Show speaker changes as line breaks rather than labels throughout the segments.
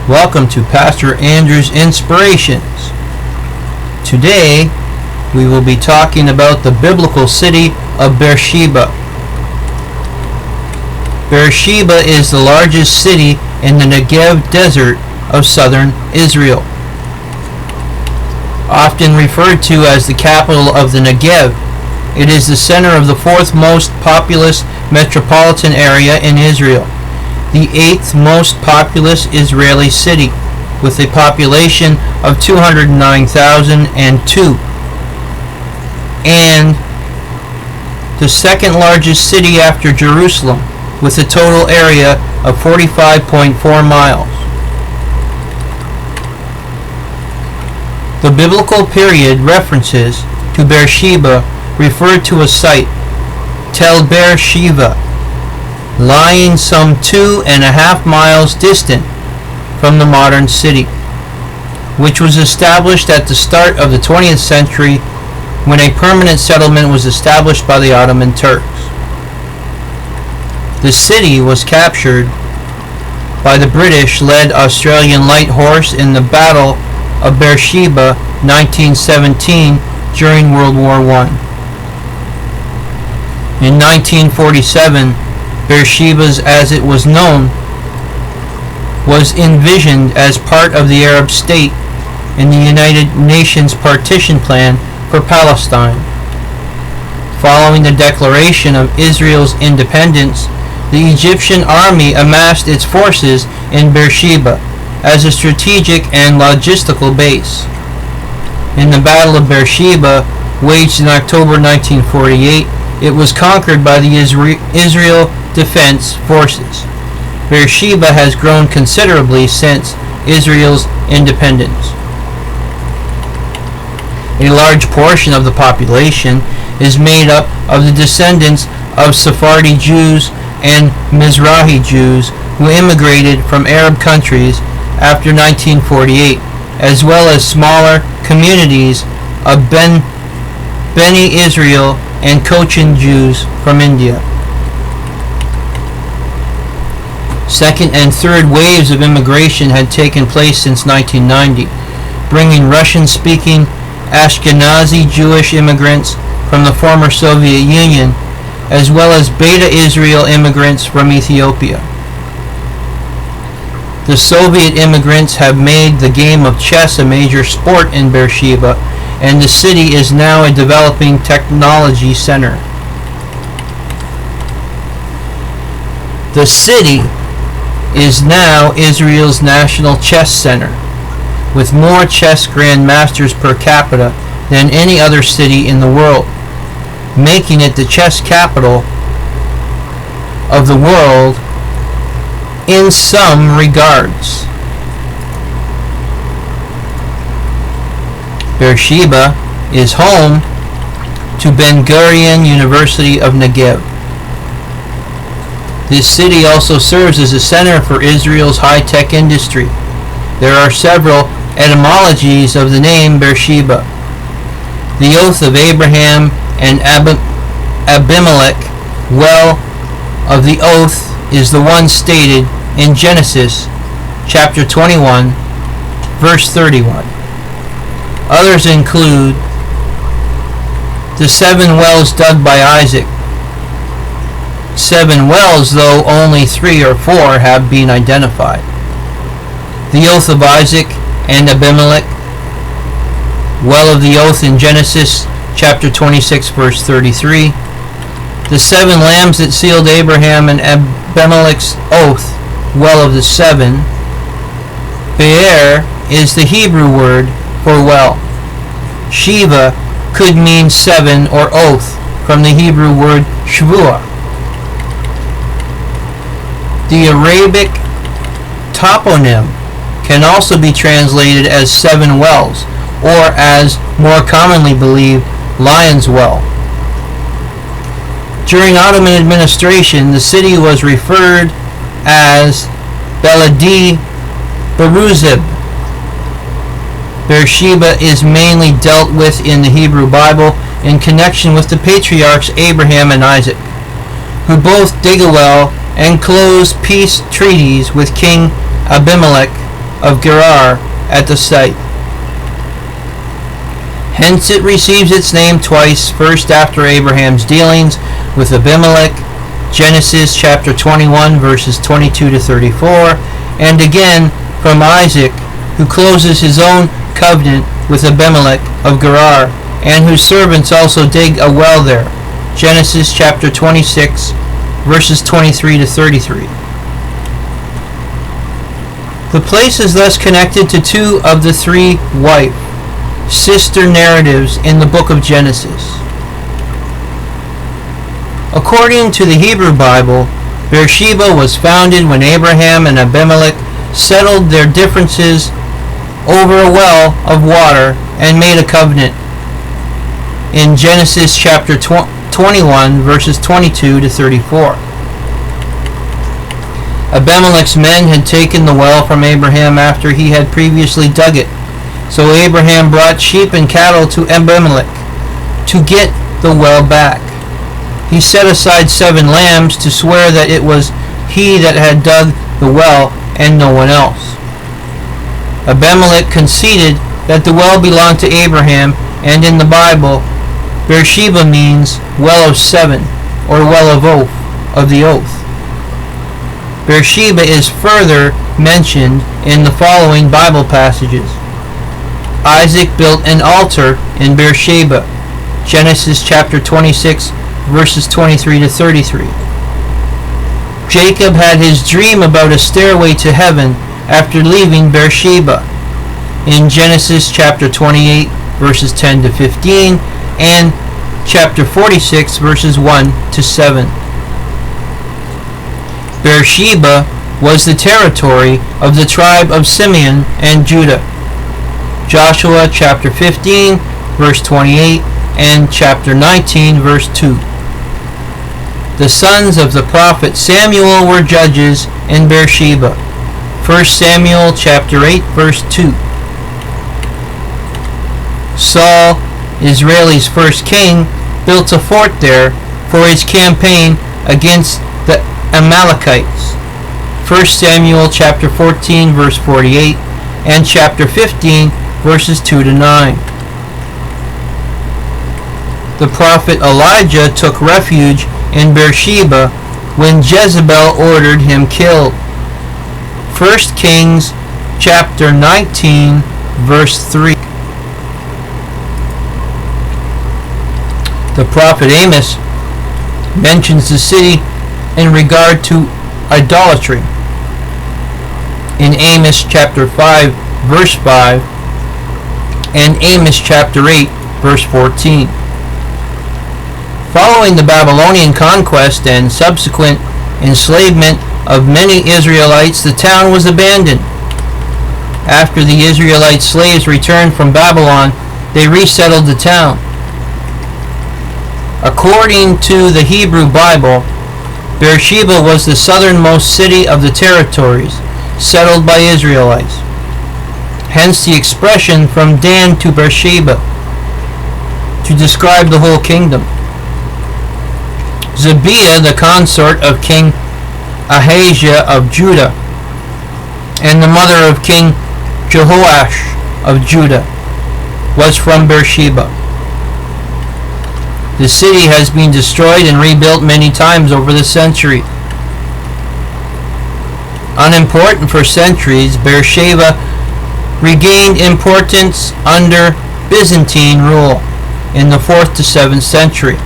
Welcome to Pastor Andrew's Inspirations. Today, we will be talking about the biblical city of Beersheba. Beersheba is the largest city in the Negev desert of southern Israel. Often referred to as the capital of the Negev, it is the center of the fourth most populous metropolitan area in Israel, the eighth most populous Israeli city, with a population of 209,002, and the second largest city after Jerusalem, with a total area of 45.4 miles. The biblical period references to Beersheba refer to a site, Tel Beersheba, lying some 2.5 miles distant from the modern city, which was established at the start of the 20th century when a permanent settlement was established by the Ottoman Turks. The city was captured by the British-led Australian Light Horse in the Battle of Beersheba 1917 during World War I. In 1947, Beersheba, as it was known, was envisioned as part of the Arab state in the United Nations partition plan for Palestine. Following the declaration of Israel's independence, the Egyptian army amassed its forces in Beersheba as a strategic and logistical base. In the Battle of Beersheba, waged in October 1948, it was conquered by the Israel Defense Forces. Beersheba has grown considerably since Israel's independence. A large portion of the population is made up of the descendants of Sephardi Jews and Mizrahi Jews who immigrated from Arab countries after 1948, as well as smaller communities of Beni Israel and Cochin Jews from India. Second and third waves of immigration had taken place since 1990, bringing Russian-speaking Ashkenazi Jewish immigrants from the former Soviet Union, as well as Beta Israel immigrants from Ethiopia. The Soviet immigrants have made the game of chess a major sport in Beersheba, and the city is now a developing technology center. The city is now Israel's national chess center, with more chess grandmasters per capita than any other city in the world, making it the chess capital of the world in some regards. Beersheba is home to Ben-Gurion University of Negev. This city also serves as a center for Israel's high-tech industry. There are several etymologies of the name Beersheba. The oath of Abraham and Abimelech, well of the oath is the one stated in Genesis chapter 21, verse 31. Others include the 7 wells dug by Isaac. 7 wells, though only 3 or 4 have been identified. The oath of Isaac and Abimelech, well of the oath in Genesis chapter 26, verse 33. The 7 lambs that sealed Abraham and Abimelech's oath, well of the 7. Be'er is the Hebrew word for well. Shiva could mean 7 or oath from the Hebrew word shvuah. The Arabic toponym can also be translated as 7 wells, or as more commonly believed, Lion's Well. During Ottoman administration, the city was referred as Beledi Beruzib. Beersheba is mainly dealt with in the Hebrew Bible in connection with the patriarchs Abraham and Isaac, who both dig a well and close peace treaties with King Abimelech of Gerar at the site. Hence it receives its name twice, first after Abraham's dealings with Abimelech, Genesis chapter 21 verses 22 to 34, and again from Isaac, who closes his own covenant with Abimelech of Gerar, and whose servants also dig a well there. Genesis chapter 26 verses 23 to 33. The place is thus connected to two of the three sister narratives in the book of Genesis. According to the Hebrew Bible, Beersheba was founded when Abraham and Abimelech settled their differences over a well of water and made a covenant in Genesis chapter 21 verses 22 to 34. Abimelech's men had taken the well from Abraham after he had previously dug it. So Abraham brought sheep and cattle to Abimelech to get the well back. He set aside 7 lambs to swear that it was he that had dug the well and no one else. Abimelech conceded that the well belonged to Abraham, and in the Bible, Beersheba means well of 7, or well of the oath. Beersheba is further mentioned in the following Bible passages. Isaac built an altar in Beersheba, Genesis chapter 26 verses 23 to 33. Jacob had his dream about a stairway to heaven after leaving Beersheba in Genesis chapter 28 verses 10 to 15 and chapter 46 verses 1 to 7. Beersheba was the territory of the tribe of Simeon and Judah. Joshua chapter 15 verse 28 and chapter 19 verse 2. The sons of the prophet Samuel were judges in Beersheba. 1 Samuel chapter 8 verse 2. Saul, Israel's first king, built a fort there for his campaign against the Amalekites. 1 Samuel chapter 14 verse 48 and chapter 15 verses 2 to 9. The prophet Elijah took refuge in Beersheba when Jezebel ordered him killed. 1 Kings chapter 19 verse 3. The prophet Amos mentions the city in regard to idolatry in Amos chapter 5 verse 5 and Amos chapter 8 verse 14. Following the Babylonian conquest and subsequent enslavement of many Israelites, the town was abandoned. After the Israelite slaves returned from Babylon, they resettled the town. According to the Hebrew Bible, Beersheba was the southernmost city of the territories settled by Israelites. Hence the expression from Dan to Beersheba to describe the whole kingdom. Zebiah, the consort of King Ahijah of Judah, and the mother of King Jehoash of Judah, was from Beersheba. The city has been destroyed and rebuilt many times over the century. Unimportant for centuries, Beersheba regained importance under Byzantine rule in the 4th to 7th century,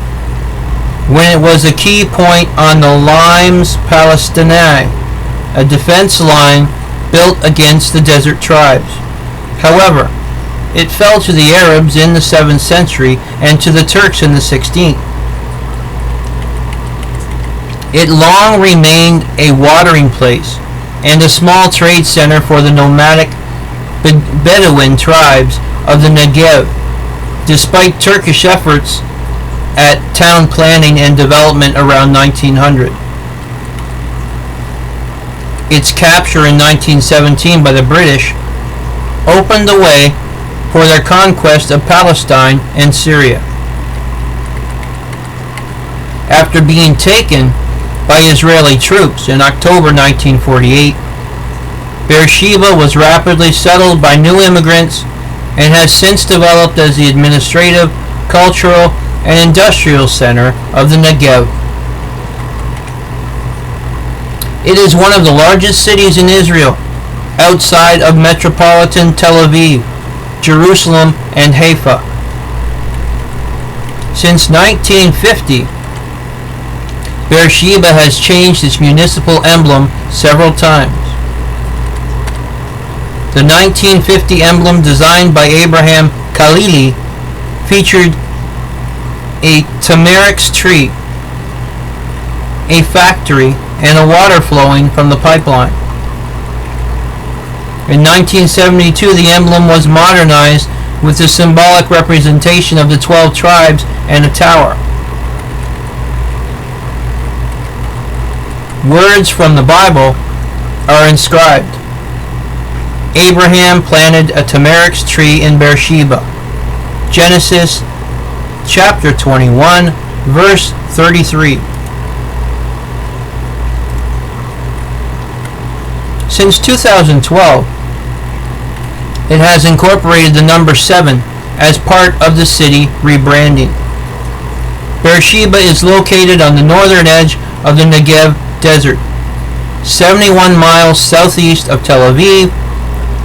when it was a key point on the Limes Palestinae, a defense line built against the desert tribes. However, it fell to the Arabs in the 7th century and to the Turks in the 16th. It long remained a watering place and a small trade center for the nomadic Bedouin tribes of the Negev, despite Turkish efforts at town planning and development around 1900. Its capture in 1917 by the British opened the way for their conquest of Palestine and Syria. After being taken by Israeli troops in October 1948, Beersheba was rapidly settled by new immigrants and has since developed as the administrative, cultural, and industrial center of the Negev. It is one of the largest cities in Israel, outside of metropolitan Tel Aviv, Jerusalem, and Haifa. Since 1950, Beersheba has changed its municipal emblem several times. The 1950 emblem, designed by Abraham Khalili, featured a tamarix tree, a factory, and a water flowing from the pipeline. In 1972, the emblem was modernized with the symbolic representation of the 12 tribes and a tower. Words from the Bible are inscribed. Abraham planted a tamarix tree in Beersheba. Genesis chapter 21, verse 33. Since 2012, it has incorporated the number 7 as part of the city rebranding. Beersheba is located on the northern edge of the Negev desert, 71 miles southeast of Tel Aviv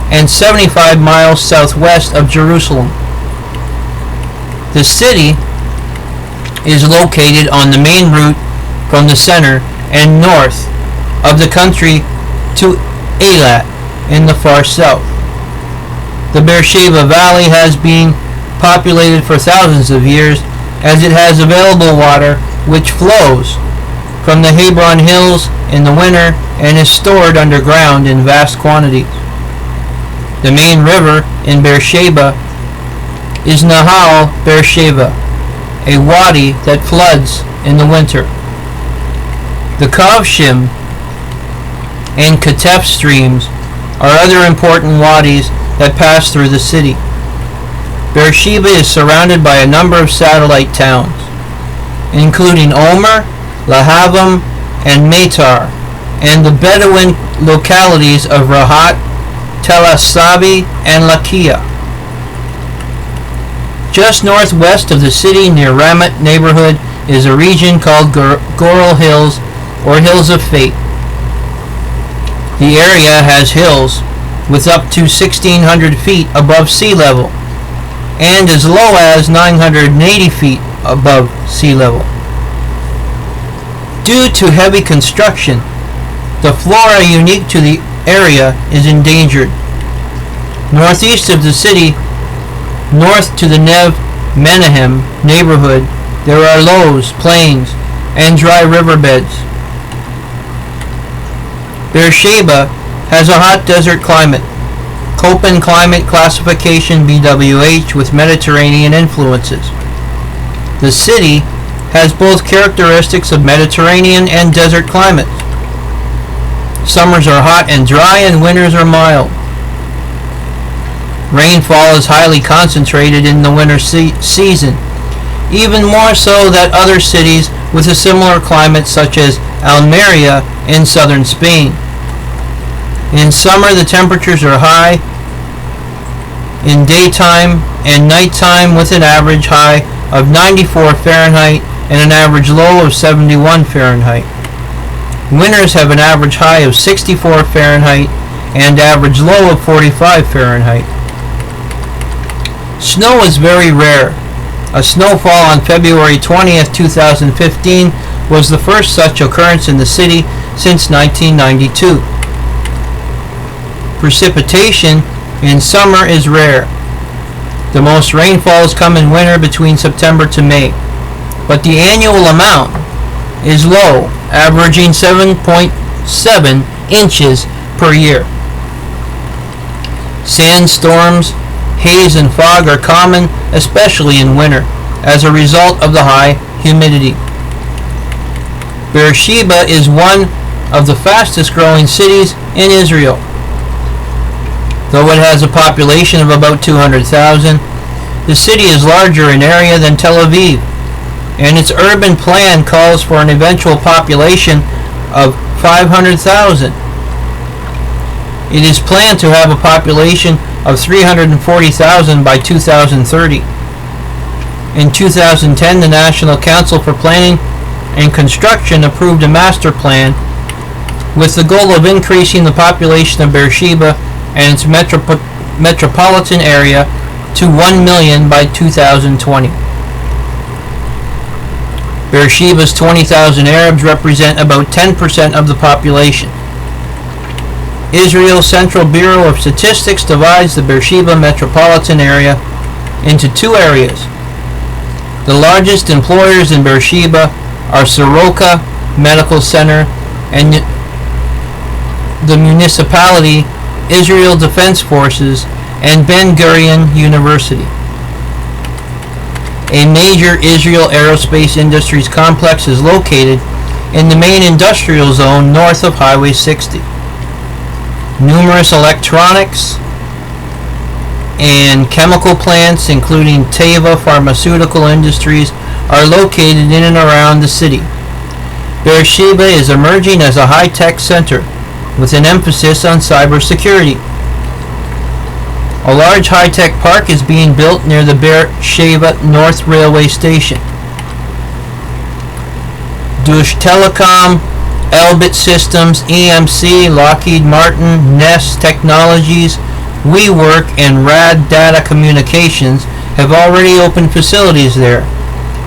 and 75 miles southwest of Jerusalem. The city is located on the main route from the center and north of the country to Eilat in the far south. The Beersheba Valley has been populated for thousands of years, as it has available water which flows from the Hebron Hills in the winter and is stored underground in vast quantities. The main river in Beersheba is Nahal Beersheba, a wadi that floods in the winter. The Kavshim and Ketef streams are other important wadis that pass through the city. Beersheba is surrounded by a number of satellite towns, including Omer, Lahavam, and Meitar, and the Bedouin localities of Rahat, Tel Asabi, and Lakia. Just northwest of the city, near Ramat neighborhood, is a region called Goral Hills, or Hills of Fate. The area has hills with up to 1,600 feet above sea level and as low as 980 feet above sea level. Due to heavy construction, the flora unique to the area is endangered. Northeast of the city, north to the Nev Menahem neighborhood, there are lows, plains, and dry riverbeds. Beersheba has a hot desert climate, Köppen climate classification BWH, with Mediterranean influences. The city has both characteristics of Mediterranean and desert climates. Summers are hot and dry, and winters are mild. Rainfall is highly concentrated in the winter season, even more so than other cities with a similar climate such as Almeria in southern Spain. In summer, the temperatures are high in daytime and nighttime, with an average high of 94 Fahrenheit and an average low of 71 Fahrenheit. Winters have an average high of 64 Fahrenheit and average low of 45 Fahrenheit. Snow is very rare. A snowfall on February 20th, 2015 was the first such occurrence in the city since 1992. Precipitation in summer is rare. The most rainfalls come in winter between September to May, but the annual amount is low, averaging 7.7 inches per year. Sandstorms, haze, and fog are common, especially in winter, as a result of the high humidity. Beersheba is one of the fastest growing cities in Israel. Though it has a population of about 200,000, the city is larger in area than Tel Aviv, and its urban plan calls for an eventual population of 500,000. It is planned to have a population of 340,000 by 2030. In 2010, the National Council for Planning and Construction approved a master plan with the goal of increasing the population of Beersheba and its metropolitan area to 1 million by 2020. Beersheba's 20,000 Arabs represent about 10% of the population. Israel's Central Bureau of Statistics divides the Beersheba metropolitan area into two areas. The largest employers in Beersheba are Soroka Medical Center and the municipality, Israel Defense Forces, and Ben Gurion University. A major Israel Aerospace Industries complex is located in the main industrial zone north of Highway 60. Numerous electronics and chemical plants, including Teva Pharmaceutical Industries, are located in and around the city. Beersheba is emerging as a high-tech center with an emphasis on cybersecurity. A large high-tech park is being built near the Beersheba North Railway Station. Deutsche Telekom, Elbit Systems, EMC, Lockheed Martin, Nest Technologies, WeWork, and Rad Data Communications have already opened facilities there,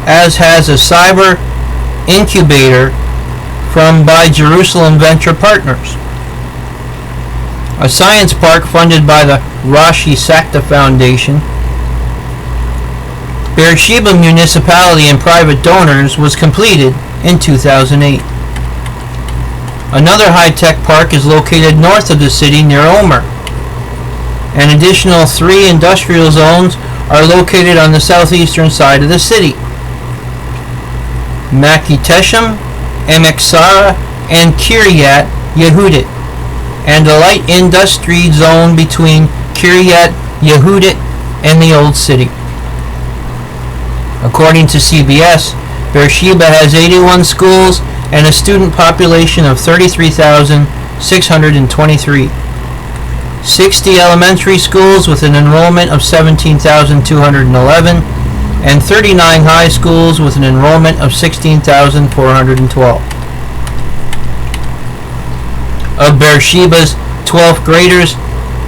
as has a cyber incubator by Jerusalem Venture Partners. A science park funded by the Rashi Sakta Foundation. Beersheba Municipality and private donors was completed in 2008. Another high-tech park is located north of the city near Omer. An additional 3 industrial zones are located on the southeastern side of the city. Makiteshem, Emek Sara, and Kiryat Yehudit, and a light industry zone between Kiryat Yehudit and the Old City. According to CBS, Beersheba has 81 schools and a student population of 33,623. 60 elementary schools with an enrollment of 17,211, and 39 high schools with an enrollment of 16,412. Of Beersheba's 12th graders,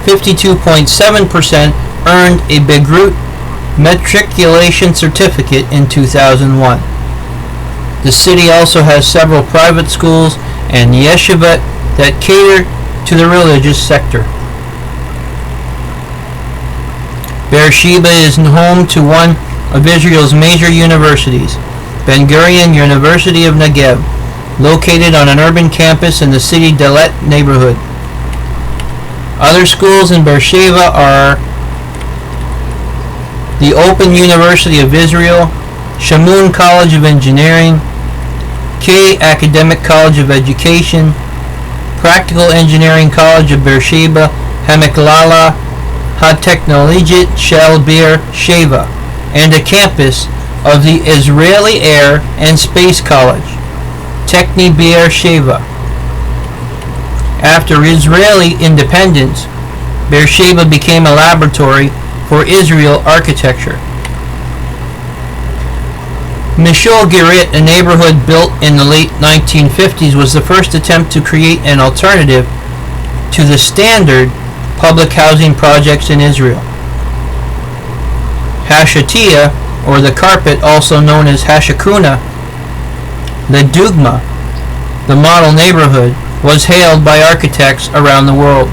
52.7% earned a Begrut matriculation certificate in 2001. The city also has several private schools and yeshivot that cater to the religious sector. Beersheba is home to one of Israel's major universities, Ben Gurion University of Negev, located on an urban campus in the city Dalet neighborhood. Other schools in Beersheba are the Open University of Israel, Shamoun College of Engineering, K Academic College of Education, Practical Engineering College of Beersheba, Hamiklala HaTechnologit Shel Beersheba, and a campus of the Israeli Air and Space College, Techni Beersheba. After Israeli independence, Beersheba became a laboratory for Israel architecture. Mishol Girit, a neighborhood built in the late 1950s, was the first attempt to create an alternative to the standard public housing projects in Israel. Hashatia, or the carpet, also known as Hashakuna, the Dugma, the model neighborhood, was hailed by architects around the world.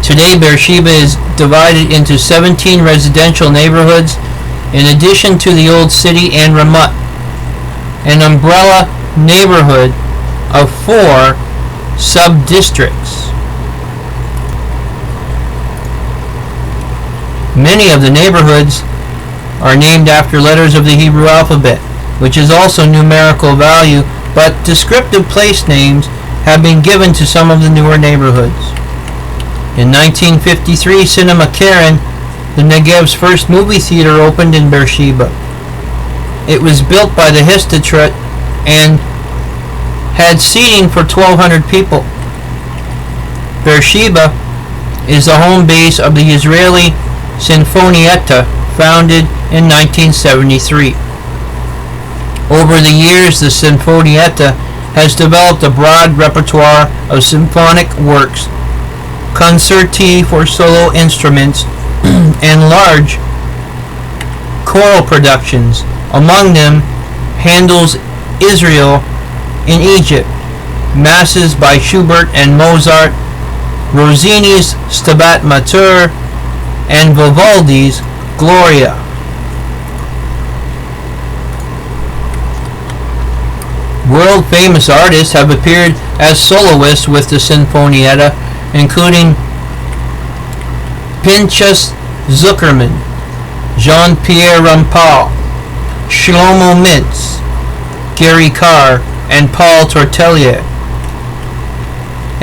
Today, Beersheba is divided into 17 residential neighborhoods, in addition to the Old City and Ramat, an umbrella neighborhood of 4 sub-districts. Many of the neighborhoods are named after letters of the Hebrew alphabet, which is also numerical value, but descriptive place names have been given to some of the newer neighborhoods. In 1953, Cinema Karen, the Negev's first movie theater, opened in Beersheba. It was built by the Histadrut and had seating for 1,200 people. Beersheba is the home base of the Israeli Sinfonietta, founded in 1973. Over the years, the Sinfonietta has developed a broad repertoire of symphonic works, concerti for solo instruments, and large choral productions, among them Handel's Israel in Egypt, masses by Schubert and Mozart, Rossini's Stabat Mater, and Vivaldi's Gloria. World-famous artists have appeared as soloists with the Sinfonietta, including Pinchas Zuckerman, Jean-Pierre Rampal, Shlomo Mintz, Gary Carr, and Paul Tortelier.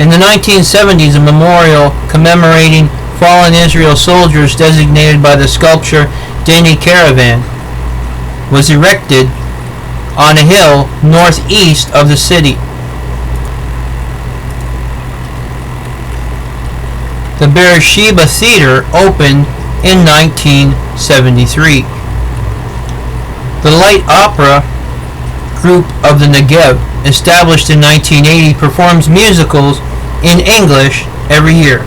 In the 1970s, a memorial commemorating fallen Israel soldiers designated by the sculptor Danny Caravan was erected on a hill northeast of the city. The Beersheba Theater opened in 1973. The Light Opera Group of the Negev, established in 1980, performs musicals in English every year.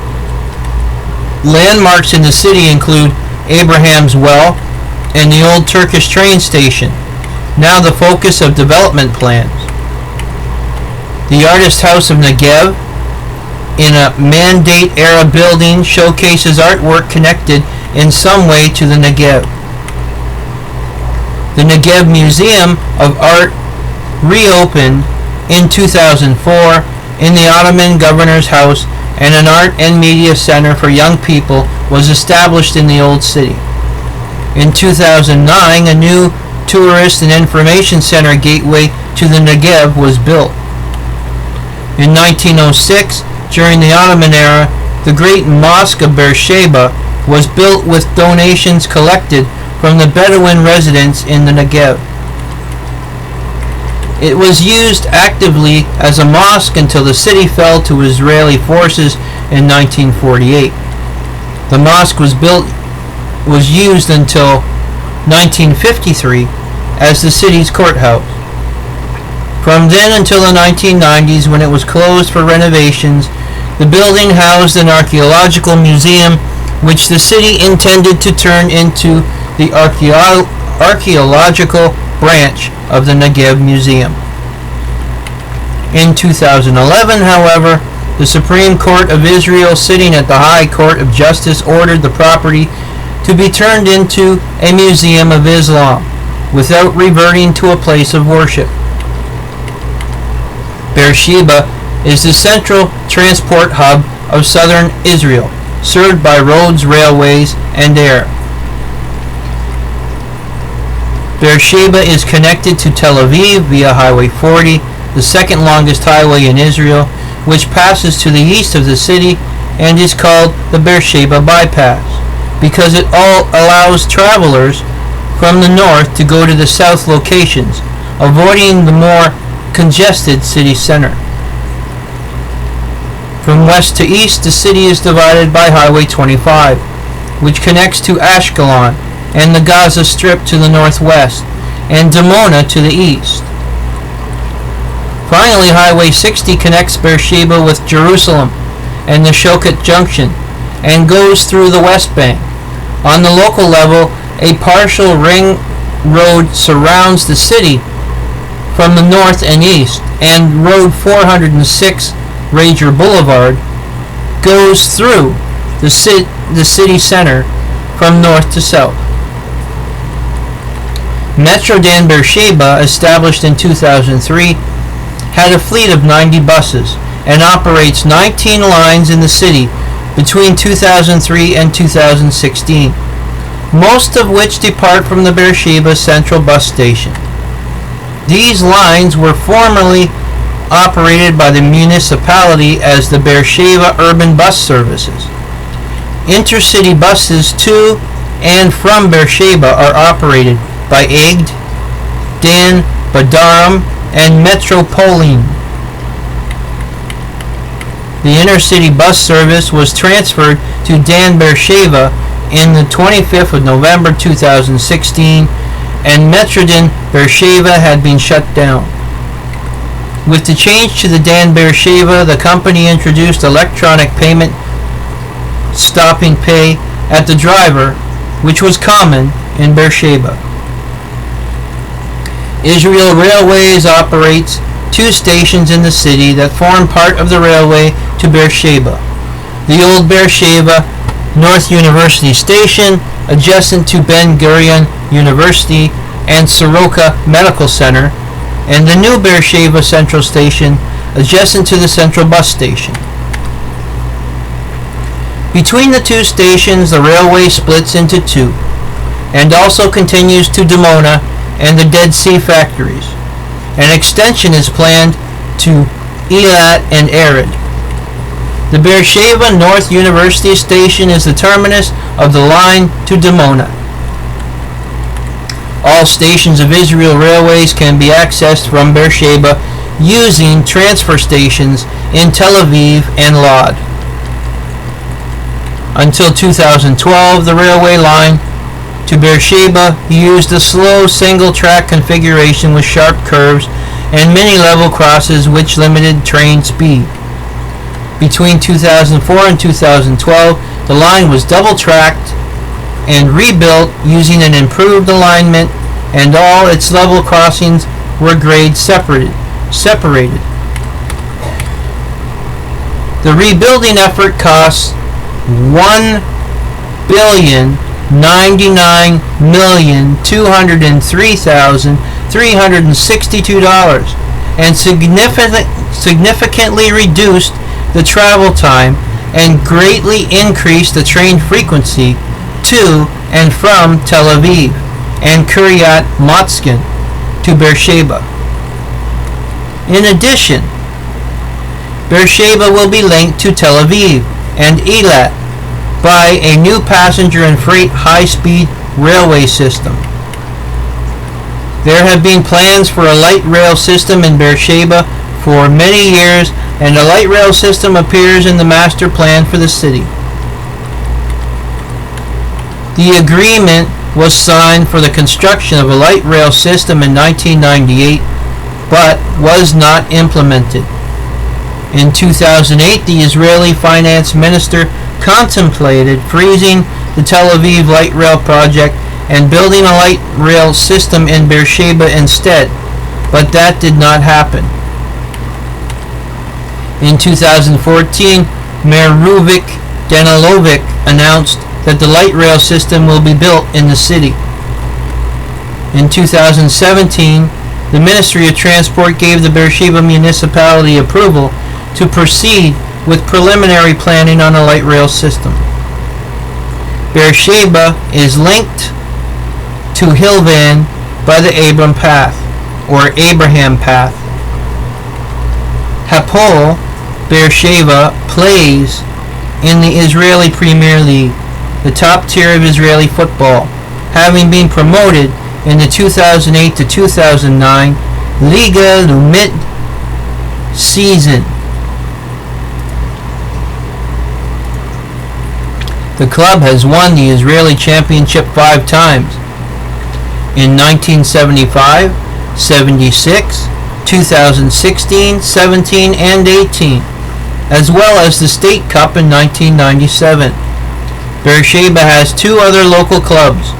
Landmarks in the city include Abraham's Well and the old Turkish train station, now the focus of development plans. The Artist House of Negev, in a Mandate-era building, showcases artwork connected in some way to the Negev. The Negev Museum of Art reopened in 2004 in the Ottoman Governor's House, and an art and media center for young people was established in the Old City. In 2009, a new tourist and information center gateway to the Negev was built. In 1906, during the Ottoman era, the Great Mosque of Beersheba was built with donations collected from the Bedouin residents in the Negev. It was used actively as a mosque until the city fell to Israeli forces in 1948. The mosque was used until 1953 as the city's courthouse. From then until the 1990s, when it was closed for renovations, the building housed an archaeological museum which the city intended to turn into the archaeological branch of the Negev Museum. In 2011, however, the Supreme Court of Israel, sitting at the High Court of Justice, ordered the property to be turned into a museum of Islam without reverting to a place of worship. Beersheba is the central transport hub of southern Israel, served by roads, railways, and air. Beersheba is connected to Tel Aviv via Highway 40, the second longest highway in Israel, which passes to the east of the city and is called the Beersheba Bypass, because it allows travelers from the north to go to the south locations, avoiding the more congested city center. From west to east, the city is divided by Highway 25, which connects to Ashkelon and the Gaza Strip to the northwest, and Dimona to the east. Finally, Highway 60 connects Beersheba with Jerusalem and the Shoket Junction, and goes through the West Bank. On the local level, a partial ring road surrounds the city from the north and east, and Road 406, Rager Boulevard, goes through the city center from north to south. Metro Dan Beersheba, established in 2003, had a fleet of 90 buses and operates 19 lines in the city between 2003 and 2016, most of which depart from the Beersheba Central Bus Station. These lines were formerly operated by the municipality as the Beersheba Urban Bus Services. Intercity buses to and from Beersheba are operated by Egged, Dan, Badaram, and Metropoline. The inner-city bus service was transferred to Dan Beersheba in the 25th of November 2016, and Metrodin Beersheba had been shut down. With the change to the Dan Beersheba, the company introduced electronic payment stopping pay at the driver, which was common in Beersheba. Israel Railways operates 2 stations in the city that form part of the railway to Beersheba. The old Beersheba North University Station, adjacent to Ben Gurion University and Soroka Medical Center, and the new Beersheba Central Station, adjacent to the Central Bus Station. Between the 2 stations, the railway splits into 2, and also continues to Dimona and the Dead Sea factories. An extension is planned to Eilat and Arid. The Beersheba North University Station is the terminus of the line to Dimona. All stations of Israel Railways can be accessed from Beersheba using transfer stations in Tel Aviv and Lod. Until 2012, the railway line to Beersheba used a slow single-track configuration with sharp curves and many level crosses which limited train speed. Between 2004 and 2012, the line was double-tracked and rebuilt using an improved alignment, and all its level crossings were grade separated. The rebuilding effort cost $1,999,203,362 and significantly reduced the travel time and greatly increased the train frequency to and from Tel Aviv and Kiryat Motzkin to Beersheba. In addition, Beersheba will be linked to Tel Aviv and Eilat by a new passenger and freight high-speed railway system. There have been plans for a light rail system in Beersheba for many years, and a light rail system appears in the master plan for the city. The agreement was signed for the construction of a light rail system in 1998, but was not implemented. In 2008, the Israeli finance minister contemplated freezing the Tel Aviv light rail project and building a light rail system in Beersheba instead, but that did not happen. In 2014, Mayor Ruvik Danilovic announced that the light rail system will be built in the city. In 2017, the Ministry of Transport gave the Beersheba municipality approval to proceed with preliminary planning on a light rail system. Beersheba is linked to Hilvan by the Abraham Path. Hapoel Beersheba plays in the Israeli Premier League, the top tier of Israeli football, having been promoted in the 2008 to 2009 Liga Laumit season. The club has won the Israeli Championship 5 times, in 1975, 76, 2016, 17, and 18, as well as the State Cup in 1997. Beersheba has 2 other local clubs,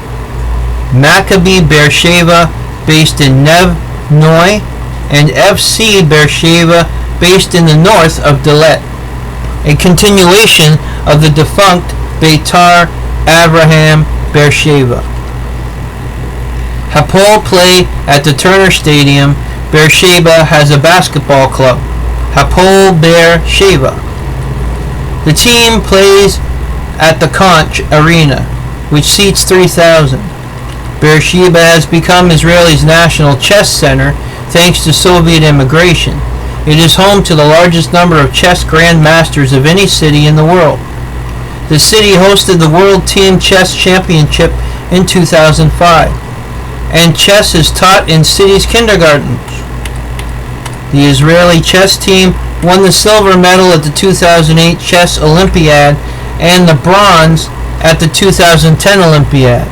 Maccabi Beersheba, based in Nev Noi, and FC Beersheba, based in the north of Dalet, a continuation of the defunct Beitar Avraham Beersheba. Hapoel play at the Turner Stadium. Beersheba has a basketball club, Hapoel Beersheba. The team plays at the Conch Arena, which seats 3,000. Beersheba has become Israel's national chess center thanks to Soviet immigration. It is home to the largest number of chess grandmasters of any city in the world. The city hosted the World Team Chess Championship in 2005, and chess is taught in city's kindergartens. The Israeli chess team won the silver medal at the 2008 Chess Olympiad and the bronze at the 2010 Olympiad.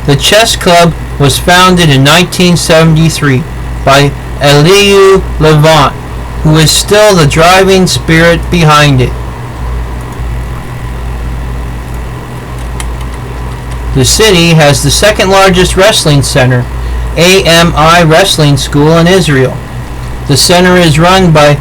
The chess club was founded in 1973 by Elihu Levant, who is still the driving spirit behind it. The city has the second largest wrestling center, AMI Wrestling School in Israel. The center is run by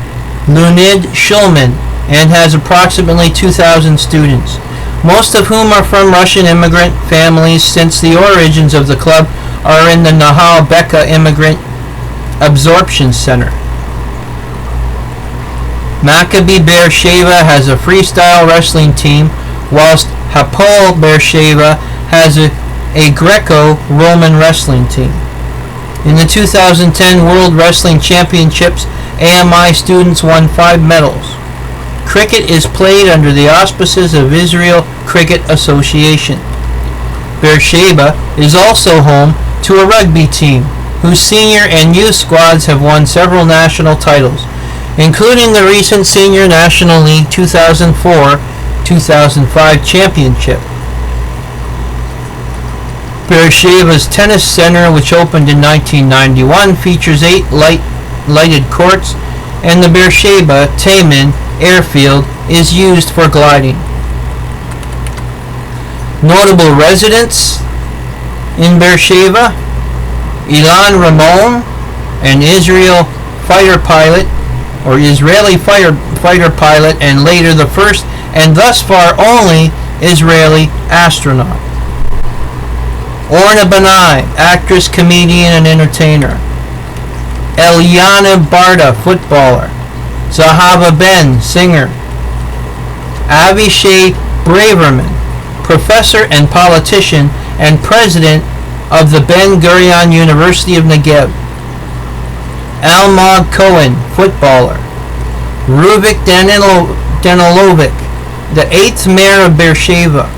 Leonid Shulman and has approximately 2,000 students, most of whom are from Russian immigrant families, since the origins of the club are in the Nahal Beka Immigrant Absorption Center. Maccabi Beersheba has a freestyle wrestling team, whilst Hapoel Beersheba has a Greco-Roman wrestling team. In the 2010 World Wrestling Championships, AMI students won 5 medals. Cricket is played under the auspices of Israel Cricket Association. Beersheba is also home to a rugby team, whose senior and youth squads have won several national titles, including the recent Senior National League 2004-2005 championship. Beersheba's tennis center, which opened in 1991, features 8 lighted courts, and the Beersheba Taman airfield is used for gliding. Notable residents in Beersheba: Ilan Ramon, an Israeli fighter pilot and later the first and thus far only Israeli astronaut. Orna Banai, actress, comedian, and entertainer. Eliana Barda, footballer. Zahava Ben, singer. Avishai Braverman, professor and politician and president of the Ben Gurion University of Negev. Almog Cohen, footballer. Ruvik Danilovic, the 8th mayor of Beersheba.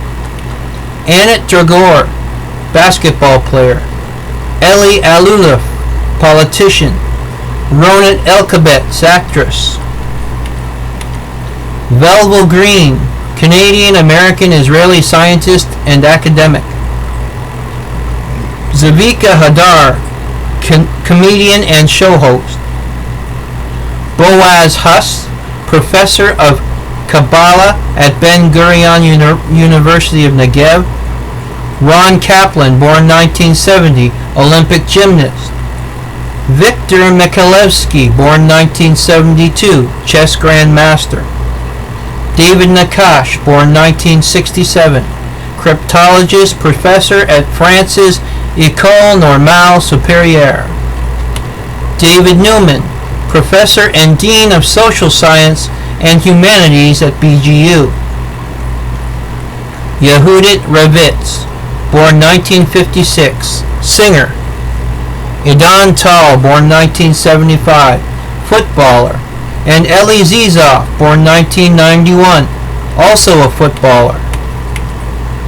Anat Dragor, basketball player. Eli Alulaf, politician. Ronit Elkabetz, actress. Velvel Green, Canadian-American Israeli scientist and academic. Zavika Hadar, comedian and show host. Boaz Huss, professor of Kabbalah at Ben Gurion University of Negev. Ron Kaplan, born 1970, Olympic gymnast. Viktor Mikhailevsky, born 1972, chess grandmaster. David Nakash, born 1967, cryptologist, professor at France's École Normale Supérieure. David Newman, professor and dean of social science and humanities at BGU. Yehudit Ravitz, born 1956, singer. Idan Tal, born 1975, footballer. And Eli Zizov, born 1991, also a footballer.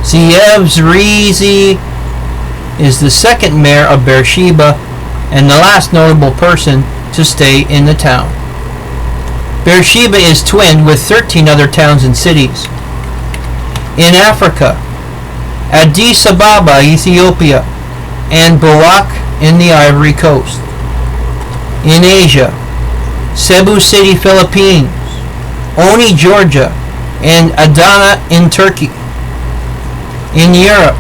Zeev Zrizi is the second mayor of Beersheba and the last notable person to stay in the town. Beersheba is twinned with 13 other towns and cities. In Africa, Addis Ababa, Ethiopia, and Bouak in the Ivory Coast. In Asia, Cebu City, Philippines, Oni, Georgia, and Adana in Turkey. In Europe,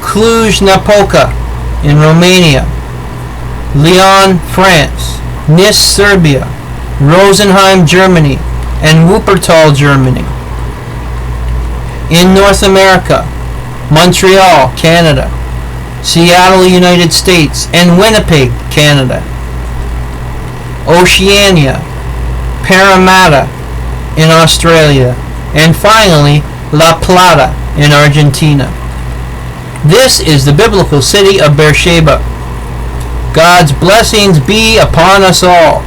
Cluj-Napoca in Romania, Lyon, France, Nice, Serbia, Rosenheim, Germany, and Wuppertal, Germany. In North America, Montreal, Canada, Seattle, United States, and Winnipeg, Canada. Oceania, Parramatta in Australia, and finally La Plata in Argentina. This is the biblical city of Beersheba. God's blessings be upon us all.